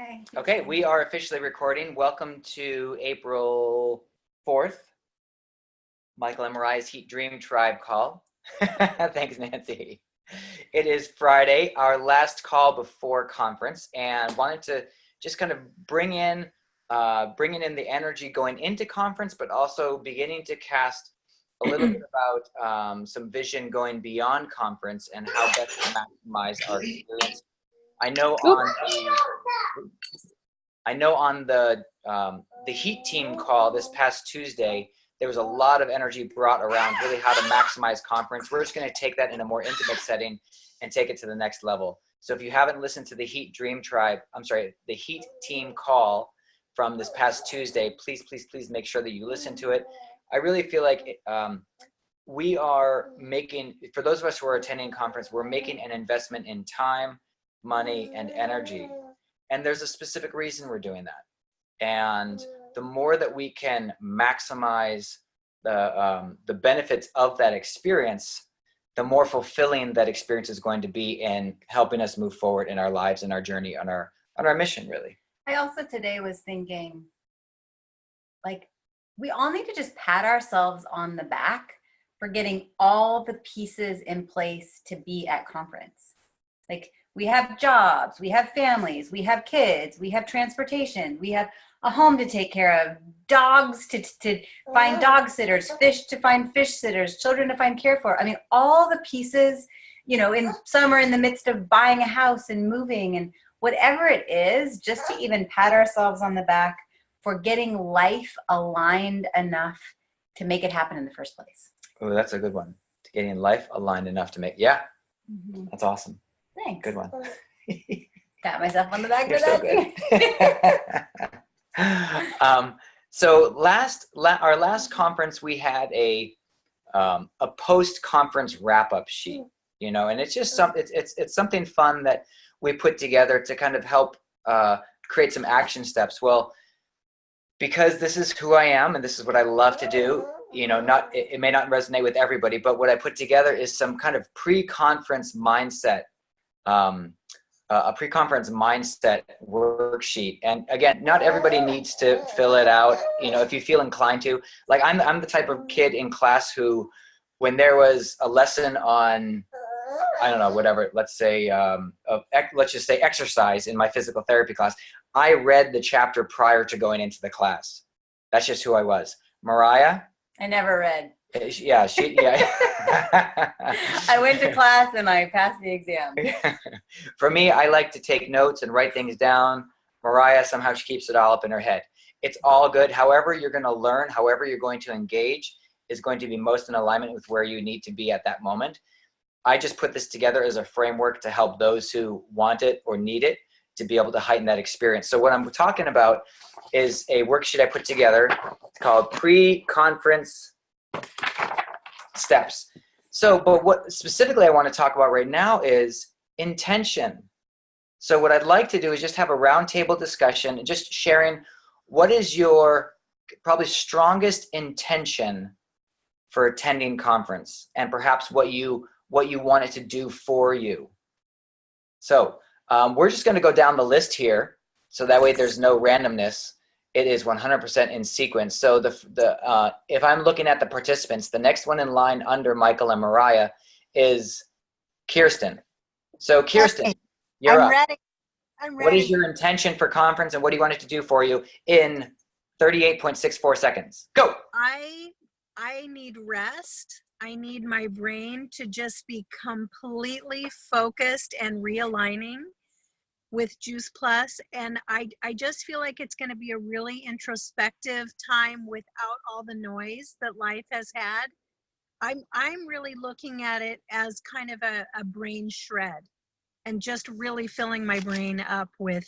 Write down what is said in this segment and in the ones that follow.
Hi. Okay, we are officially recording. Welcome to April 4th, Michael and Mariah's DreamTribe call. Thanks, Nancy. It is Friday, our last call before conference, and wanted to just kind of bringing in the energy going into conference, but also beginning to cast a little bit about some vision going beyond conference and how best to maximize our experience. I know on the Heat team call this past Tuesday, there was a lot of energy brought around really how to maximize conference. We're just going to take that in a more intimate setting and take it to the next level. So if you haven't listened to the Heat team call from this past Tuesday, please make sure that you listen to it. I really feel like we are making, for those of us who are attending conference, we're making an investment in time, money, and energy. And there's a specific reason we're doing that. And the more that we can maximize the benefits of that experience, the more fulfilling that experience is going to be in helping us move forward in our lives and our journey on our mission, really. I also today was thinking, like, we all need to just pat ourselves on the back for getting all the pieces in place to be at conference. Like, we have jobs, we have families, we have kids, we have transportation, we have a home to take care of, dogs to find dog sitters, fish to find fish sitters, children to find care for. I mean, all the pieces, you know, in some are in the midst of buying a house and moving and whatever it is, just to even pat ourselves on the back for getting life aligned enough to make it happen in the first place. Oh, that's a good one. Getting life aligned enough to make, yeah, that's awesome. Thanks. Good one. Pat myself on the back You're for so that. good. So our last conference, we had a post-conference wrap-up sheet, you know, and it's just it's something fun that we put together to kind of help create some action steps. Well, because this is who I am and this is what I love to do, you know, it may not resonate with everybody, but what I put together is some kind of pre-conference mindset. A pre-conference mindset worksheet. And again, not everybody needs to fill it out. You know, if you feel inclined to, like I'm the type of kid in class who, when there was a lesson on, I don't know, whatever, let's just say exercise in my physical therapy class, I read the chapter prior to going into the class. That's just who I was. Mariah? I never read. Yeah, yeah. I went to class and I passed the exam. For me, I like to take notes and write things down. Mariah, somehow she keeps it all up in her head. It's all good. However you're going to learn, however you're going to engage is going to be most in alignment with where you need to be at that moment. I just put this together as a framework to help those who want it or need it to be able to heighten that experience. So what I'm talking about is a worksheet I put together. It's called Pre-Conference Steps. So, but what specifically I want to talk about right now is intention. So what I'd like to do is just have a roundtable discussion and just sharing what is your probably strongest intention for attending conference and perhaps what you want it to do for you. So we're just going to go down the list here so that way there's no randomness. It is 100% in sequence. So if I'm looking at the participants, the next one in line under Michael and Mariah is Kirsten. So Kirsten, you're up. Ready. I'm ready. What is your intention for conference and what do you want it to do for you in 38.64 seconds? Go. I need rest. I need my brain to just be completely focused and realigning with Juice Plus, and I just feel like it's going to be a really introspective time without all the noise that life has had. I'm really looking at it as kind of a brain shred and just really filling my brain up with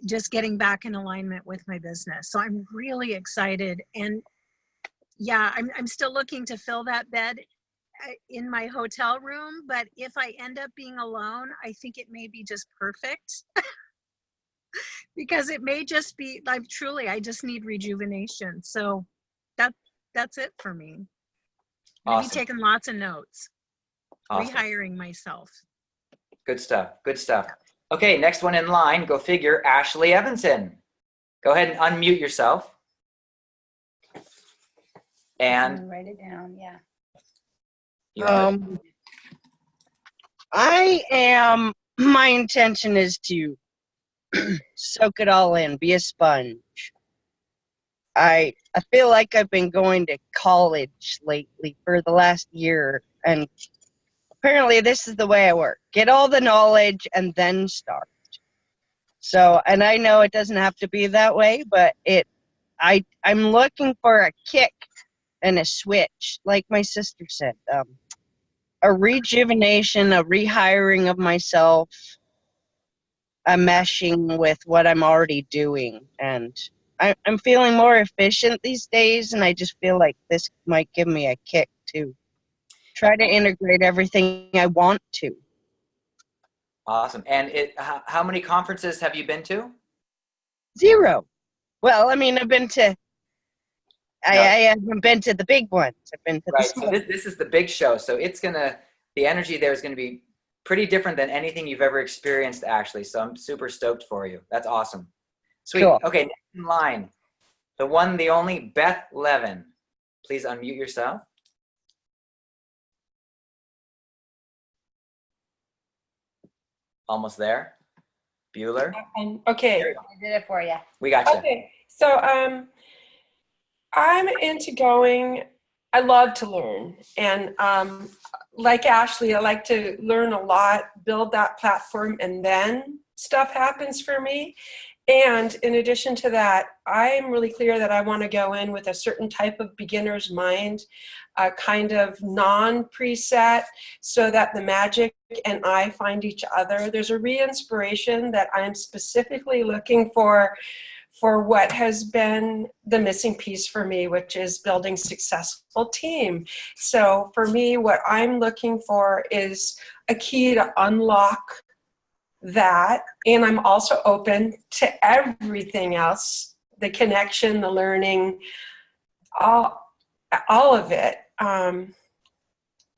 just getting back in alignment with my business. So I'm really excited, and yeah, I'm still looking to fill that bed in my hotel room, but if I end up being alone, I think it may be just perfect because it may just be like I just need rejuvenation. So that's it for me. Awesome. Maybe taking lots of notes. Awesome. Rehiring myself. Good stuff. Good stuff. Okay, next one in line, go figure, Ashley Evanson. Go ahead and unmute yourself. And write it down. Yeah. My intention is to soak it all in, be a sponge. I feel like I've been going to college lately for the last year, and apparently this is the way I work. Get all the knowledge and then start. So, and I know it doesn't have to be that way, but I'm looking for a kick and a switch, like my sister said. A rejuvenation, a rehiring of myself, a meshing with what I'm already doing. And I'm feeling more efficient these days, and I just feel like this might give me a kick to try to integrate everything I want to. awesome. And how many conferences have you been to? 0. Well, I mean, I haven't been to the big ones. I've been to the Right, small. so this is the big show. So the energy there is gonna be pretty different than anything you've ever experienced, Ashley. So I'm super stoked for you. That's awesome. Sweet. Cool. Okay, next in line, the one, the only, Beth Levin. Please unmute yourself. Almost there. Bueller. Okay. I did it for you. We got you. Okay. So I'm into going. I love to learn, and like Ashley, I like to learn a lot, build that platform, and then stuff happens for me. And in addition to that, I'm really clear that I want to go in with a certain type of beginner's mind, a kind of non-preset, so that the magic and I find each other. There's a re-inspiration that I'm specifically looking for what has been the missing piece for me, which is building successful team. So for me, what I'm looking for is a key to unlock that, and I'm also open to everything else, the connection, the learning, all of it,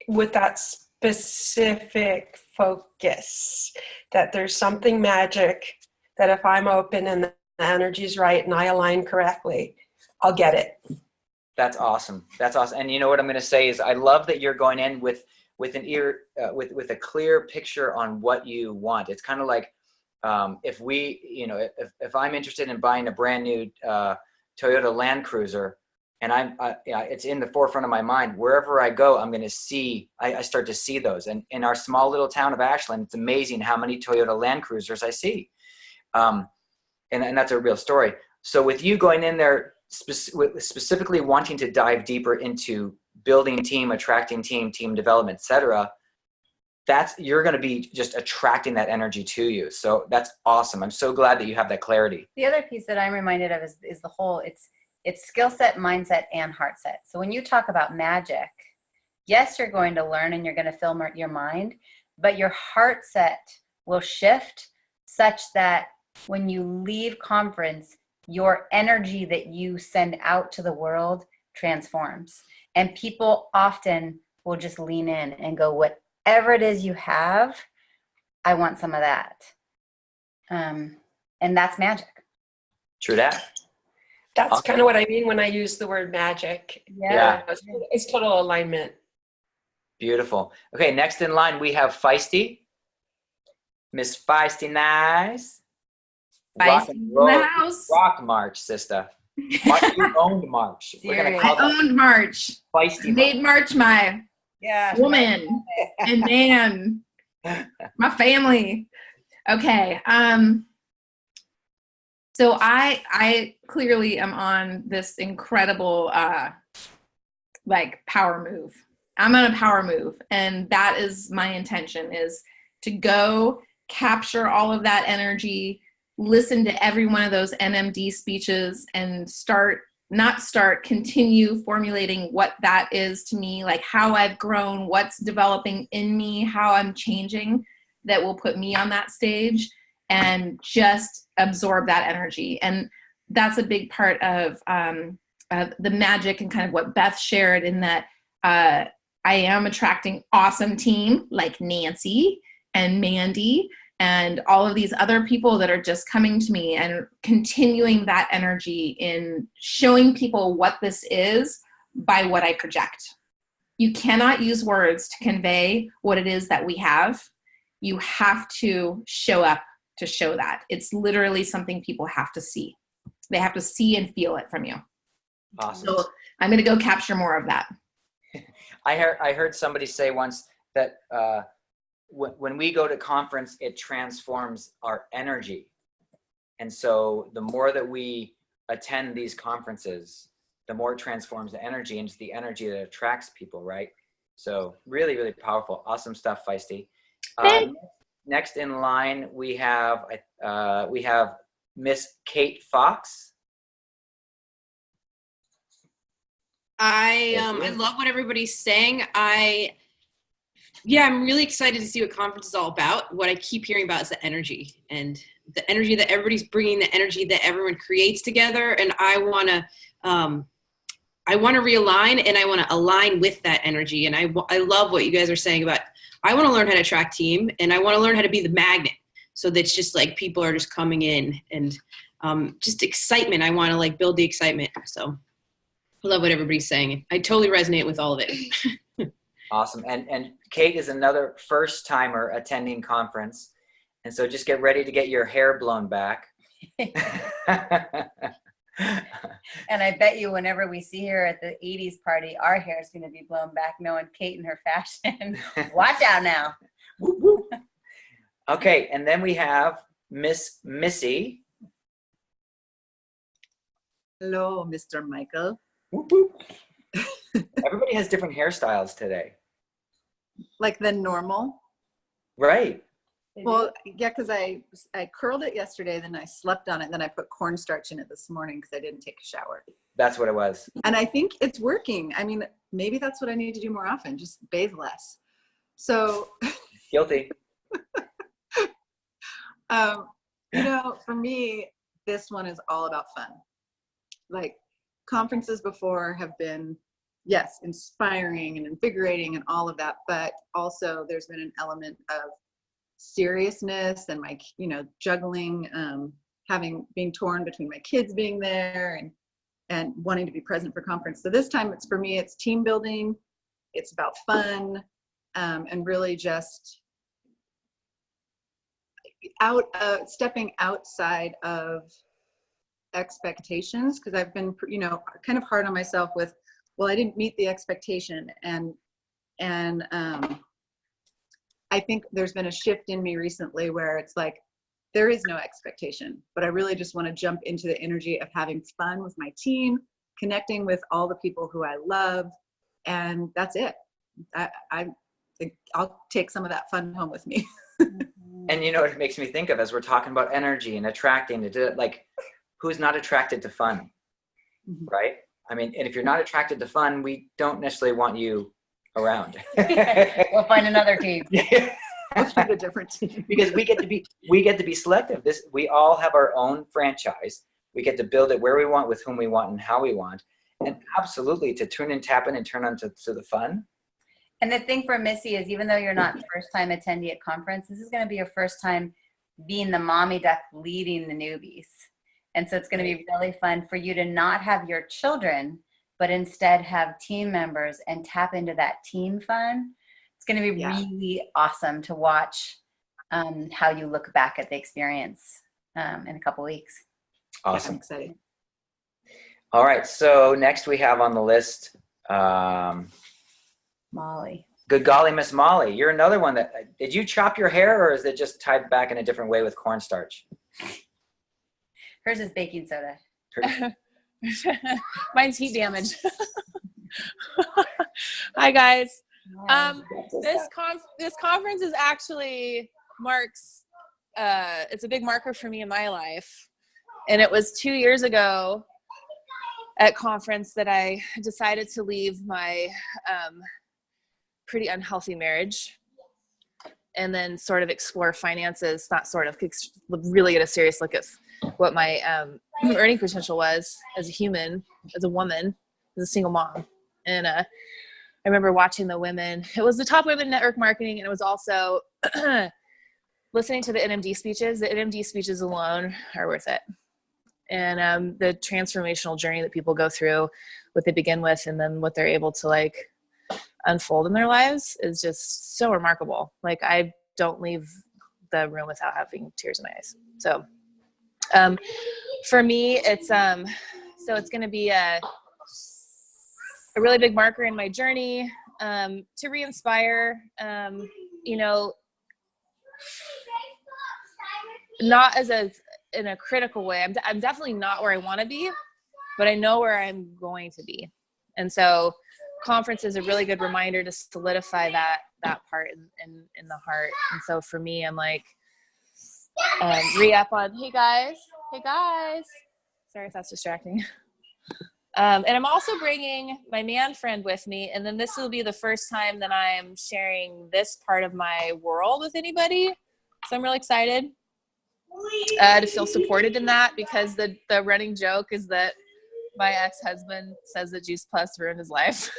with that specific focus, that there's something magic, that if I'm open and the energy's right and I align correctly, I'll get it. That's awesome. That's awesome. And you know what I'm going to say is I love that you're going in with a clear picture on what you want. It's kind of like if I'm interested in buying a brand new Toyota Land Cruiser, and it's in the forefront of my mind. Wherever I go, I'm going to see. I start to see those. And in our small little town of Ashland, it's amazing how many Toyota Land Cruisers I see. And that's a real story. So with you going in there specifically wanting to dive deeper into building team, attracting team development, etc., you're going to be just attracting that energy to you. So that's awesome. I'm so glad that you have that clarity. The other piece that I'm reminded of is the whole, it's skill set, mindset, and heart set. So when you talk about magic, yes, you're going to learn and you're going to fill your mind, but your heart set will shift such that when you leave conference, your energy that you send out to the world transforms. And people often will just lean in and go, whatever it is you have, I want some of that. And that's magic. True that. That's kind of what I mean when I use the word magic. Yeah. It's total alignment. Beautiful. Okay, next in line, we have Feisty. Miss Feisty Nice. Feisty in the house. Rock March, sister. You owned March. We're gonna call I owned March. Feisty Made March my woman and man, my family. Okay. So I clearly am on this incredible power move. I'm on a power move, and that is my intention, is to go capture all of that energy, listen to every one of those NMD speeches, and continue formulating what that is to me, like how I've grown, what's developing in me, how I'm changing, that will put me on that stage, and just absorb that energy. And that's a big part of the magic and kind of what Beth shared, in that I am attracting awesome team like Nancy and Mandy and all of these other people that are just coming to me and continuing that energy in showing people what this is by what I project. You cannot use words to convey what it is that we have. You have to show up to show that. It's literally something people have to see. They have to see and feel it from you. Awesome. So I'm going to go capture more of that. I heard somebody say once that when we go to conference, it transforms our energy. And so the more that we attend these conferences, the more it transforms the energy into the energy that attracts people, right? So really, really powerful. Awesome stuff, Feisty. Next in line, we have Miss Kate Fox. I love what everybody's saying. I'm really excited to see what conference is all about. What I keep hearing about is the energy, and the energy that everybody's bringing, the energy that everyone creates together. And I want to realign, and I want to align with that energy. And I love what you guys are saying about, I want to learn how to attract team, and I want to learn how to be the magnet. So that's just like people are just coming in, and just excitement. I want to like build the excitement. So I love what everybody's saying. I totally resonate with all of it. Awesome. And Kate is another first timer attending conference. And so just get ready to get your hair blown back. And I bet you whenever we see her at the 80s party, our hair is going to be blown back, knowing Kate and her fashion. Watch out now. Okay. And then we have Miss Missy. Hello, Mr. Michael. Everybody has different hairstyles today. Like than normal? Right. Well, yeah, because I curled it yesterday, then I slept on it, then I put cornstarch in it this morning because I didn't take a shower. That's what it was. And I think it's working. I mean, maybe that's what I need to do more often, just bathe less. So Guilty. for me, this one is all about fun. Like, conferences before have been, yes, inspiring and invigorating and all of that, but also there's been an element of seriousness and my, juggling, being torn between my kids being there and wanting to be present for conference. So this time for me, it's team building, it's about fun, and really just stepping outside of expectations, because I've been kind of hard on myself with, well, I didn't meet the expectation, and I think there's been a shift in me recently where it's like there is no expectation, but I really just want to jump into the energy of having fun with my team, connecting with all the people who I love, and that's it. I think I'll take some of that fun home with me. And you know what it makes me think of, as we're talking about energy and attracting, like, who's not attracted to fun, right? I mean, and if you're not attracted to fun, we don't necessarily want you around. We'll find another team. Let's find a different team. Because we get to be selective. We all have our own franchise. We get to build it where we want, with whom we want, and how we want. And absolutely to tune and tap in and turn on to the fun. And the thing for Missy is, even though you're not first time attendee at conference, this is going to be your first time being the mommy duck leading the newbies. And so it's going to be really fun for you to not have your children, but instead have team members and tap into that team fun. It's going to be really awesome to watch how you look back at the experience in a couple weeks. Awesome. I'm excited. All right. So next we have on the list, Molly. good golly, Miss Molly. You're another one that, did you chop your hair, or is it just tied back in a different way with cornstarch? Hers is baking soda. Mine's heat damage. Hi guys. This conference is actually marks. It's a big marker for me in my life, and it was 2 years ago at conference that I decided to leave my pretty unhealthy marriage, and then sort of explore finances. Not sort of, really get a serious look at what my earning potential was as a human, as a woman, as a single mom. And I remember watching the women. It was the Top Women Network Marketing, and it was also listening to the NMD speeches alone are worth it. And the transformational journey that people go through, what they begin with, and then what they're able to like unfold in their lives is just so remarkable. Like I don't leave the room without having tears in my eyes. So for me, it's so it's going to be a really big marker in my journey to re-inspire, you know, not as in a critical way. I'm definitely not where I want to be, but I know where I'm going to be. And so conference is a really good reminder to solidify that part in the heart. And so for me, I'm like, re-up on, hey guys, sorry if that's distracting. And I'm also bringing my man friend with me. And then this will be the first time that I'm sharing this part of my world with anybody. So I'm really excited to feel supported in that, because the running joke is that my ex-husband says that Juice Plus ruined his life.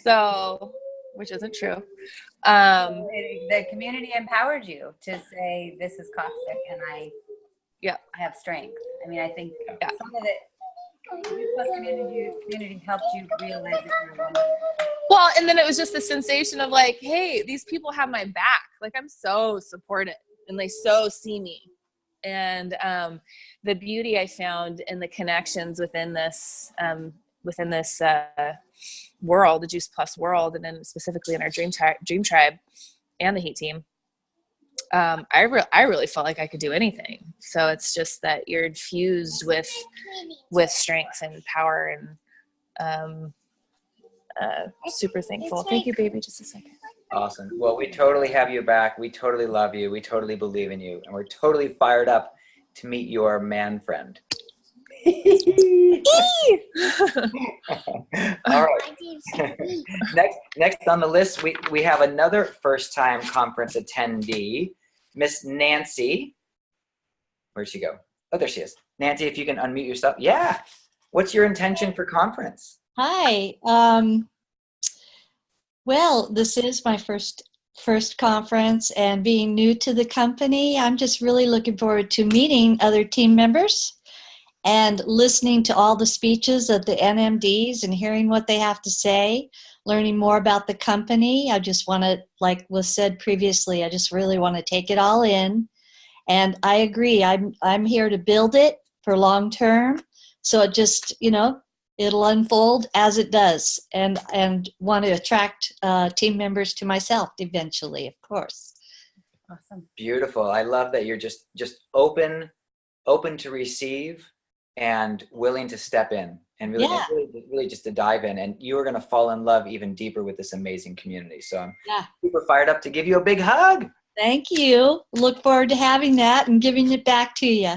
So, which isn't true. The community empowered you to say this is caustic, and I have strength. I mean, I think some of it, Juice Plus community helped you realize that you're wonderful. Well, and then it was just the sensation of like, hey, these people have my back. Like I'm so supported, and they so see me. And the beauty I found in the connections within this world, the Juice Plus world, and then specifically in our Dream Tribe and the Heat team, I really felt like I could do anything. So it's just that you're infused with strength and power, and super thankful. Thank you, baby. Just a second. Awesome. Well, we totally have you back. We totally love you. We totally believe in you. And we're totally fired up to meet your man friend. All right. Next on the list, we have another first-time conference attendee, Miss Nancy. Where'd she go? Oh, there she is. Nancy, if you can unmute yourself. Yeah. What's your intention for conference? Hi. Well, this is my first conference, and being new to the company, I'm just really looking forward to meeting other team members and listening to all the speeches of the NMDs and hearing what they have to say, learning more about the company. I just want to, like was said previously, I just really want to take it all in. And I agree, I'm here to build it for long term. So it just, it'll unfold as it does, and want to attract team members to myself eventually, of course. Awesome. Beautiful. I love that you're just open to receive and willing to step in and really just to dive in, and you are going to fall in love even deeper with this amazing community. So I'm super fired up to give you a big hug. Thank you. Look forward to having that and giving it back to you.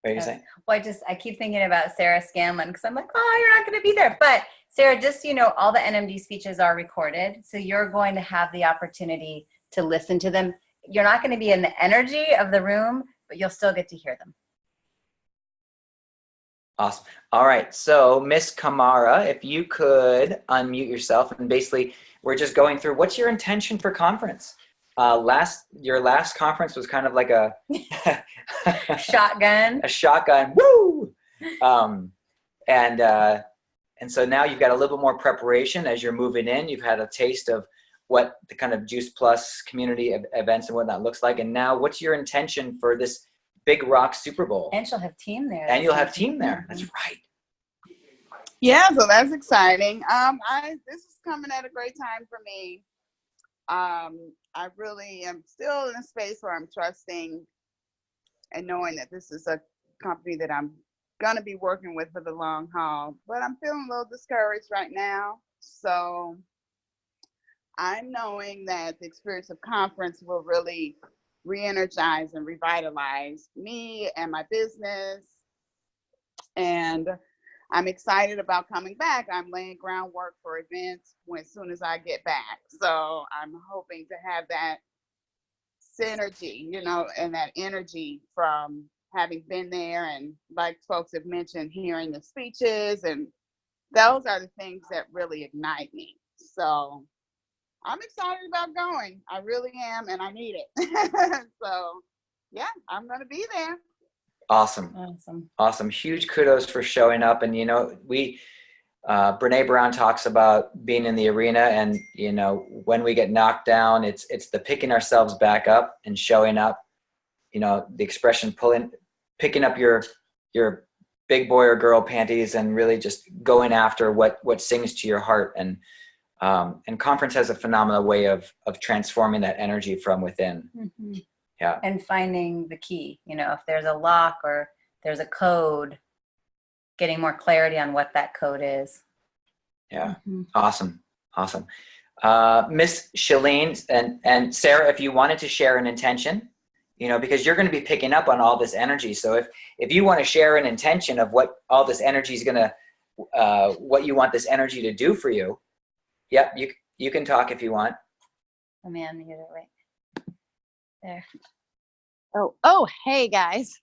What are you saying? Well, I keep thinking about Sarah Scanlon, because I'm like, oh, you're not going to be there. But Sarah, just so you know, all the NMD speeches are recorded. So you're going to have the opportunity to listen to them. You're not going to be in the energy of the room, but you'll still get to hear them. Awesome. All right. So Miss Kamara, if you could unmute yourself, and basically we're just going through, what's your intention for conference? Your last conference was kind of like a shotgun. A shotgun. Woo! And so now you've got a little bit more preparation as you're moving in. You've had a taste of what the kind of Juice Plus community events and whatnot looks like. And now what's your intention for this Big Rock Super Bowl? And she'll have team there. And you'll have team there. That's right. Yeah, so that's exciting. This is coming at a great time for me. I really am still in a space where I'm trusting and knowing that this is a company that I'm going to be working with for the long haul. But I'm feeling a little discouraged right now. So I'm knowing that the experience of conference will really re-energize and revitalize me and my business. And I'm excited about coming back. I'm laying groundwork for events as soon as I get back. So I'm hoping to have that synergy, and that energy from having been there, and like folks have mentioned, hearing the speeches, and those are the things that really ignite me. So I'm excited about going. I really am, and I need it. So, yeah, I'm going to be there. Awesome. Awesome. Awesome. Huge kudos for showing up. And, Brene Brown talks about being in the arena, and, when we get knocked down, it's the picking ourselves back up and showing up, the expression picking up your big boy or girl panties and really just going after what sings to your heart. And conference has a phenomenal way of transforming that energy from within. Mm-hmm. Yeah. And finding the key, if there's a lock or there's a code, getting more clarity on what that code is. Yeah. Mm-hmm. Awesome. Miss Shalene and Sarah, if you wanted to share an intention, because you're going to be picking up on all this energy. So if you want to share an intention of what all this energy is going to, what you want this energy to do for you, yep, you can talk if you want. Oh man, you gotta wait. There. Oh, hey guys.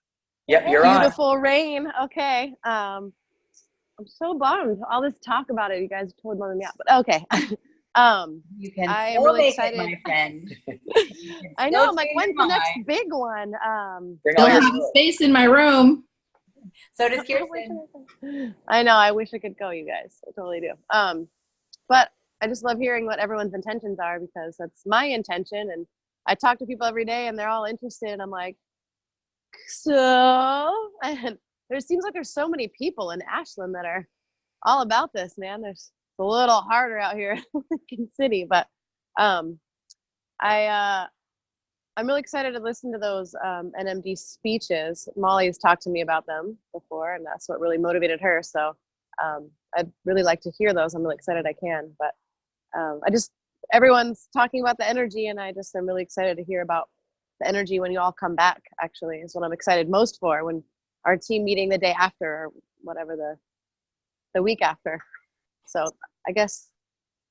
Yep, you're on. Beautiful rain. Okay. I'm so bummed. All this talk about it, you guys totally bummed me out. But okay. You can I am still really make excited. it, my friend. I know. I'm like, when's the next big one? Still have space in my room. So does Kirsten. I know. I wish I could go, you guys. I totally do. But I just love hearing what everyone's intentions are, because that's my intention. And I talk to people every day and they're all interested. And I'm like, so, and there seems like there's so many people in Ashland that are all about this, man. It's a little harder out here in Lincoln City, but I'm really excited to listen to those NMD speeches. Molly's talked to me about them before, and that's what really motivated her. So I'd really like to hear those. I'm really excited I can, but everyone's talking about the energy, and I'm really excited to hear about the energy when you all come back, actually, is what I'm excited most for, when our team meeting the day after, or whatever, the week after. So I guess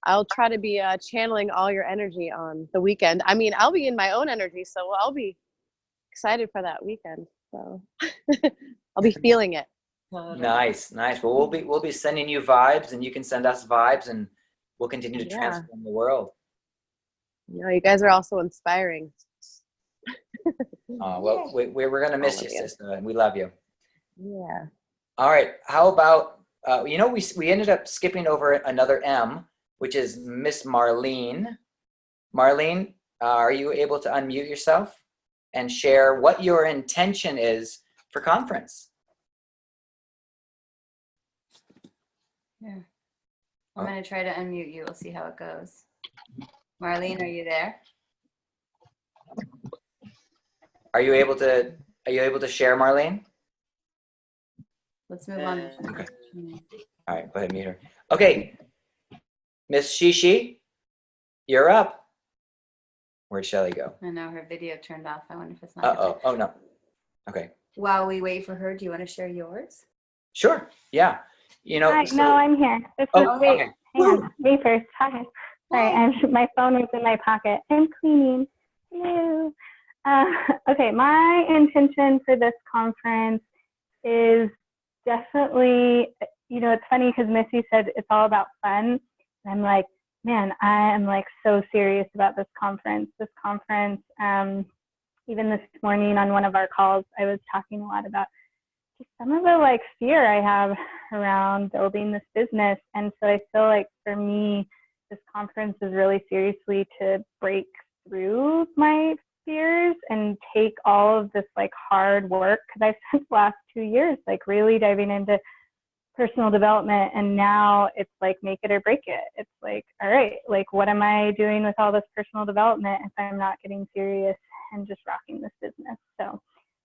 I'll try to be channeling all your energy on the weekend. I mean, I'll be in my own energy, so I'll be excited for that weekend. So I'll be feeling it. Nice. Well, we'll be sending you vibes, and you can send us vibes, and we'll continue to transform the world. You guys are also inspiring. Well, we're going to miss you, sister, and we love you. Yeah. All right. How about, we ended up skipping over another M, which is Miss Marlene. Marlene, are you able to unmute yourself and share what your intention is for conference? Yeah. I'm going to try to unmute you. We'll see how it goes. Marlene, are you there? Are you able to share, Marlene? Let's move on. Okay. All right, go ahead and mute her. Okay. Miss Shishi, you're up. Where'd Shelly go? I know her video turned off. I wonder if it's not. Oh no. Okay. While we wait for her, do you want to share yours? Sure. Yeah. Hi, no, I'm here. Wait, okay. hang on. Me first. Hi. Sorry, my phone was in my pocket. I'm cleaning. Hello. Okay, my intention for this conference is definitely, it's funny because Missy said it's all about fun. And I'm like, man, I am like so serious about this conference. Even this morning on one of our calls, I was talking a lot about just some of the fear I have around building this business. And so I feel like for me, this conference is really seriously to break through my fears and take all of this hard work, because I spent the last 2 years really diving into personal development, and now it's make it or break it. It's all right, what am I doing with all this personal development if I'm not getting serious and just rocking this business? So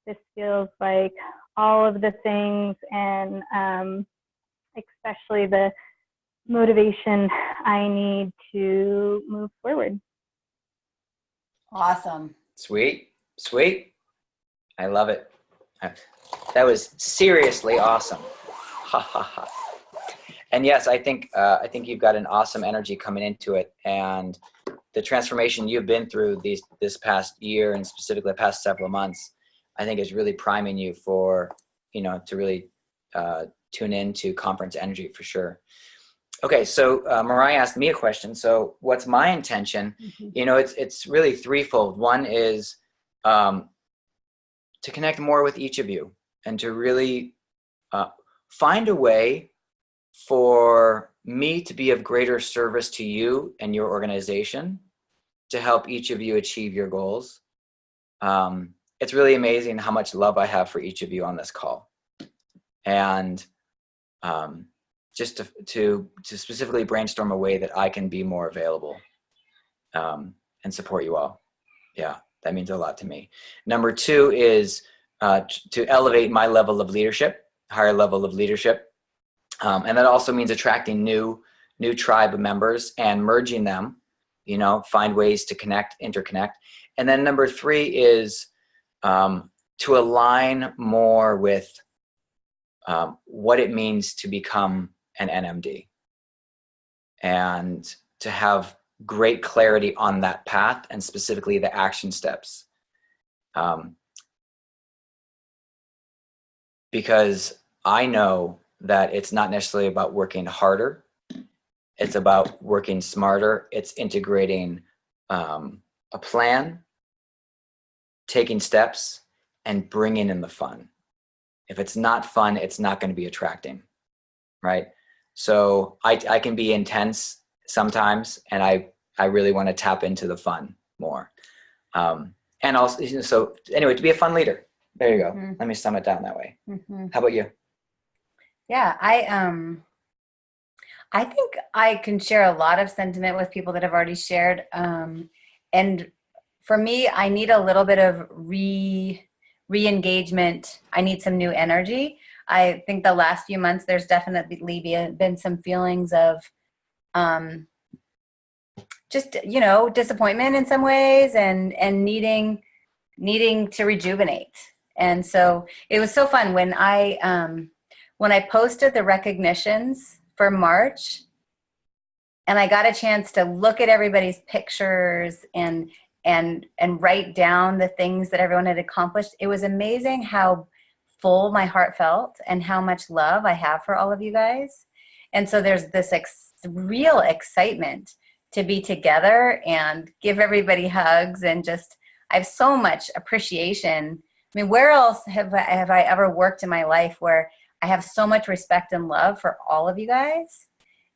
this feels like all of the things, and especially the motivation I need to move forward. Awesome. Sweet. I love it. That was seriously awesome. Ha ha ha. And yes, I think you've got an awesome energy coming into it, and the transformation you've been through this past year, and specifically the past several months, I think is really priming you for to really tune into conference energy for sure. Okay, so Mariah asked me a question. So what's my intention? You know, it's really threefold. One is to connect more with each of you and to really find a way for me to be of greater service to you and your organization to help each of you achieve your goals. It's really amazing how much love I have for each of you on this call. And just to specifically brainstorm a way that I can be more available and support you all. Yeah, that means a lot to me. Number two is to elevate my level of leadership, higher level of leadership. And that also means attracting new tribe members and merging them, you know, find ways to connect, interconnect. And then number three is to align more with what it means to become an NMD and to have great clarity on that path and specifically the action steps. Because I know that it's not necessarily about working harder. It's about working smarter. It's integrating a plan, taking steps, and bringing in the fun. If it's not fun, it's not going to be attracting, right? So I can be intense sometimes, and I really want to tap into the fun more. And also, so anyway, to be a fun leader. There you go. Let me sum it down that way. How about you? Yeah, I think I can share a lot of sentiment with people that have already shared. And for me, I need a little bit of re-engagement. I need some new energy. I think the last few months, there's definitely been some feelings of just, you know, disappointment in some ways and needing to rejuvenate. And so it was so fun when I posted the recognitions for March and I got a chance to look at everybody's pictures and write down the things that everyone had accomplished. It was amazing how full my heart felt and how much love I have for all of you guys. And so there's this real excitement to be together and give everybody hugs and just, I have so much appreciation. I mean, where else have I ever worked in my life where I have so much respect and love for all of you guys?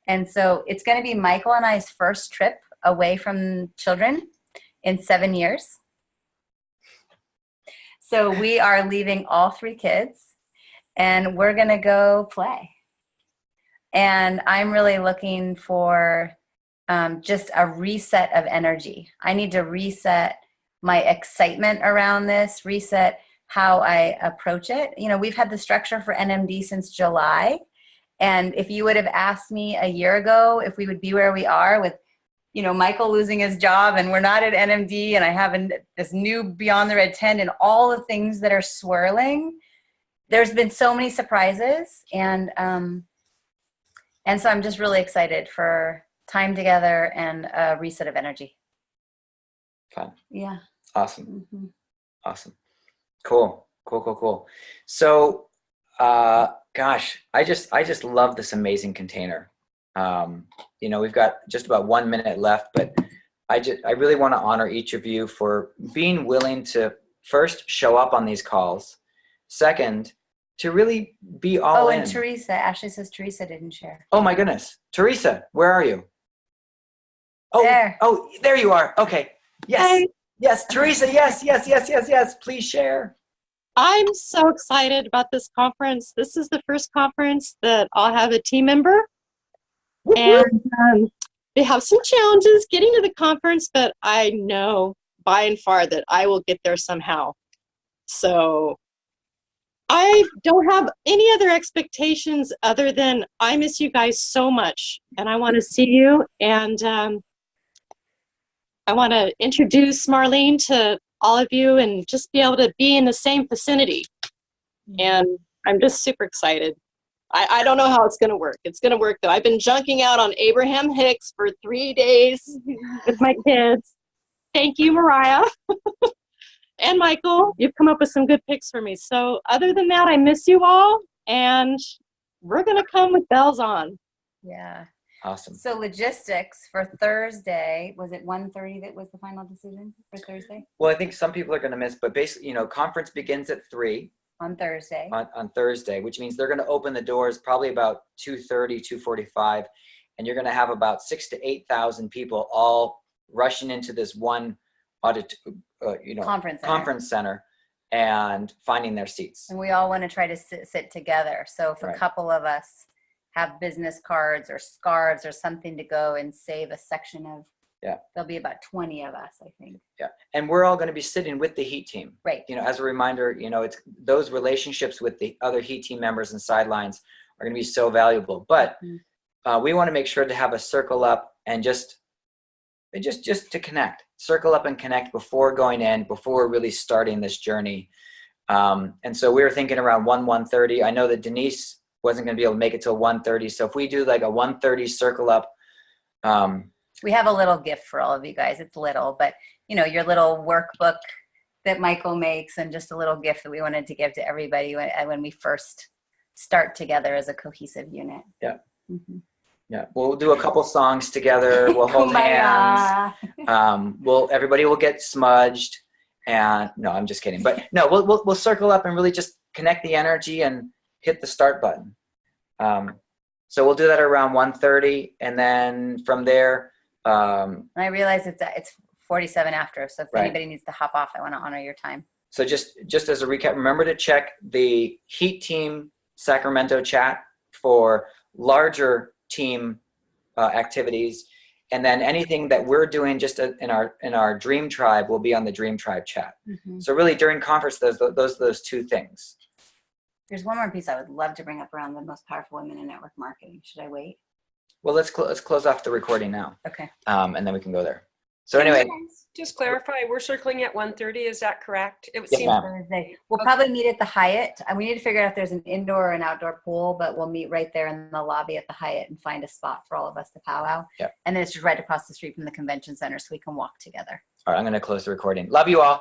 And so it's going to be Michael and I's first trip away from children in 7 years. So we are leaving all 3 kids and we're going to go play. And I'm really looking for just a reset of energy. I need to reset my excitement around this, reset how I approach it. You know, we've had the structure for NMD since July. And if you would have asked me a year ago if we would be where we are with, you know, Michael losing his job and we're not at NMD and I have this new Beyond the Red Tent and all the things that are swirling, there's been so many surprises. And so I'm just really excited for time together and a reset of energy. Fun. Yeah. Awesome. Awesome. Cool. So, gosh, I just love this amazing container. You know, we've got just about 1 minute left, but I really want to honor each of you for being willing to first show up on these calls. Second, to really be all in. And Teresa, Ashley says Teresa didn't share. Oh my goodness. Teresa, where are you? Oh, there. Oh, there you are. Okay. Yes. Hi. Yes, Teresa. Yes. Please share. I'm so excited about this conference. This is the first conference that I'll have a team member. And they have some challenges getting to the conference, but I know by and far that I will get there somehow. So I don't have any other expectations other than I miss you guys so much and I want to see you. And I want to introduce Marlene to all of you and just be able to be in the same vicinity. And I'm just super excited. I don't know how it's going to work. It's going to work though. I've been junking out on Abraham Hicks for 3 days with my kids. Thank you, Mariah. And Michael, you've come up with some good picks for me. So other than that, I miss you all and we're going to come with bells on. Yeah. Awesome. So logistics for Thursday, was it 1:30 that was the final decision for Thursday? Well, I think some people are going to miss, but basically, conference begins at 3 On Thursday. on Thursday, which means they're going to open the doors probably about 2:30, 2:45, and you're going to have about 6,000 to 8,000 people all rushing into this one conference center and finding their seats. And we all want to try to sit together. So if a couple of us have business cards or scarves or something to go and save a section of, there'll be about 20 of us, I think. Yeah, and we're all going to be sitting with the Heat team. Right. As a reminder, it's those relationships with the other Heat team members and sidelines are going to be so valuable. But we want to make sure to have a circle up and just to connect, circle up and connect before going in, before really starting this journey. And so we were thinking around 1:30. I know that Denise wasn't going to be able to make it till 1:30. So if we do like a 1:30 circle up, we have a little gift for all of you guys. It's little, but your little workbook that Michael makes, and just a little gift that we wanted to give to everybody when we first start together as a cohesive unit. Yeah. Mm-hmm. Yeah, we'll do a couple songs together. We'll hold hands. Everybody will get smudged, and no, I'm just kidding. But no, we'll circle up and really just connect the energy and hit the start button. So we'll do that around 1:30, and then from there. I realize it's 47 after, so if anybody needs to hop off, I want to honor your time. So just as a recap, remember to check the Heat Team Sacramento chat for larger team activities, and then anything that we're doing just in our DreamTribe will be on the DreamTribe chat. Mm-hmm. So really during conference, those two things. There's one more piece I would love to bring up around the most powerful women in network marketing. Should I wait? Well, let's close off the recording now. Okay. And then we can go there. So anyway, just clarify, we're circling at 1:30. Is that correct? It yes, seems Thursday. We'll probably meet at the Hyatt. We need to figure out if there's an indoor or an outdoor pool, but we'll meet right there in the lobby at the Hyatt and find a spot for all of us to powwow. Yeah. And then it's just right across the street from the convention center, so we can walk together. All right, I'm going to close the recording. Love you all.